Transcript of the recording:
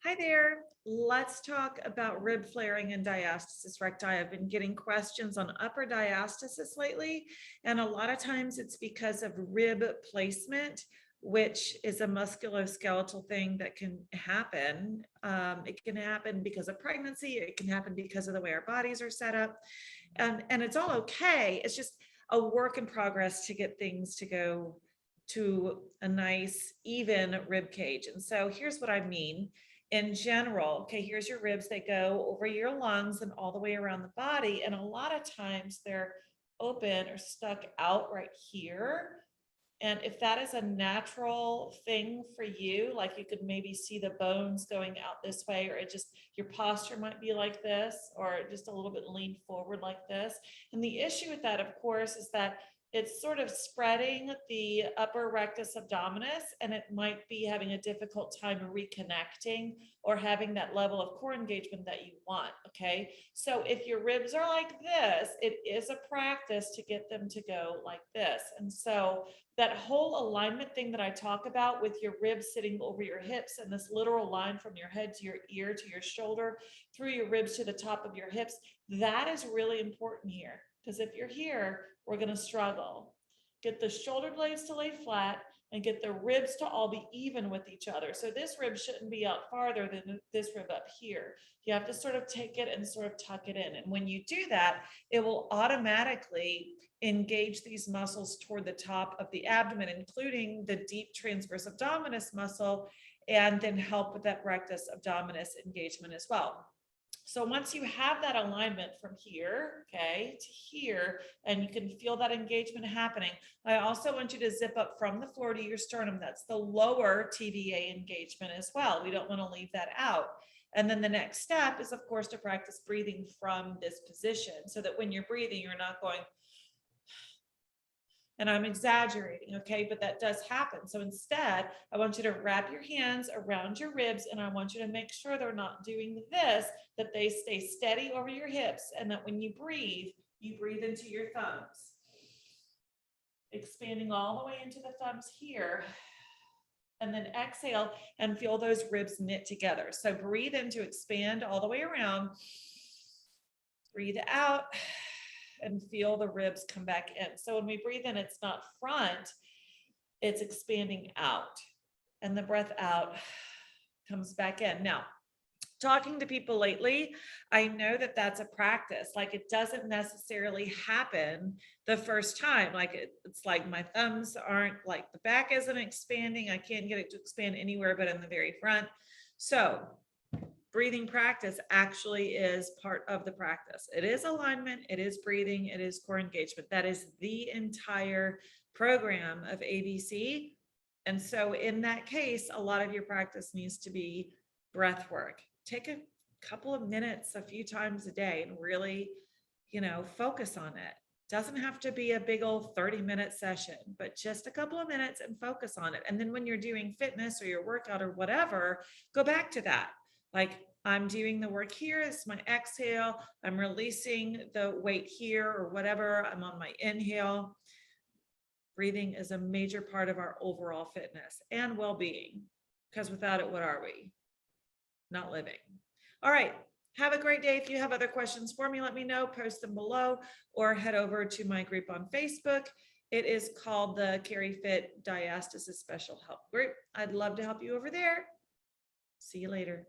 Hi there. Let's talk about rib flaring and diastasis recti. I've been getting questions on upper diastasis lately, and a lot of times it's because of rib placement, which is a musculoskeletal thing that can happen. It can happen because of pregnancy. It can happen because of the way our bodies are set up, and it's all okay. It's just a work in progress to get things to go to a nice, even rib cage. And so here's what I mean in general. Okay, here's your ribs. They go over your lungs and all the way around the body. And a lot of times they're open or stuck out right here. And if that is a natural thing for you, like you could maybe see the bones going out this way, or it just your posture might be like this, or just a little bit leaned forward like this. And the issue with that, of course, is that it's sort of spreading the upper rectus abdominis, and it might be having a difficult time reconnecting or having that level of core engagement that you want. Okay, so if your ribs are like this, it is a practice to get them to go like this. And so that whole alignment thing that I talk about with your ribs sitting over your hips and this literal line from your head to your ear to your shoulder through your ribs to the top of your hips, that is really important here. Because if you're here, we're going to struggle. Get the shoulder blades to lay flat and get the ribs to all be even with each other. So this rib shouldn't be out farther than this rib up here. You have to sort of take it and sort of tuck it in. And when you do that, it will automatically engage these muscles toward the top of the abdomen, including the deep transverse abdominis muscle, and then help with that rectus abdominis engagement as well. So once you have that alignment from here, okay, to here, and you can feel that engagement happening, I also want you to zip up from the floor to your sternum. That's the lower TVA engagement as well. We don't want to leave that out. And then the next step is, of course, to practice breathing from this position so that when you're breathing, you're not going, and I'm exaggerating, okay, but that does happen. So instead, I want you to wrap your hands around your ribs, and I want you to make sure they're not doing this, that they stay steady over your hips, and that when you breathe into your thumbs, expanding all the way into the thumbs here, and then exhale and feel those ribs knit together. So breathe in to expand all the way around, breathe out, and feel the ribs come back in. So when we breathe in, it's not front, it's expanding out. And the breath out comes back in. Now, talking to people lately, I know that that's a practice. Like it doesn't necessarily happen the first time. Like it's like my thumbs aren't, like the back isn't expanding. I can't get it to expand anywhere but in the very front. So breathing practice actually is part of the practice. It is alignment, it is breathing, it is core engagement. That is the entire program of ABC. And so in that case, a lot of your practice needs to be breath work. Take a couple of minutes a few times a day and really, focus on it. Doesn't have to be a big old 30-minute session, but just a couple of minutes and focus on it. And then when you're doing fitness or your workout or whatever, go back to that. Like I'm doing the work here. It's my exhale. I'm releasing the weight here or whatever. I'm on my inhale. Breathing is a major part of our overall fitness and well-being, because without it, what are we? Not living. All right. Have a great day. If you have other questions for me, let me know, post them below, or head over to my group on Facebook. It is called the Carry Fit Diastasis Special Help Group. I'd love to help you over there. See you later.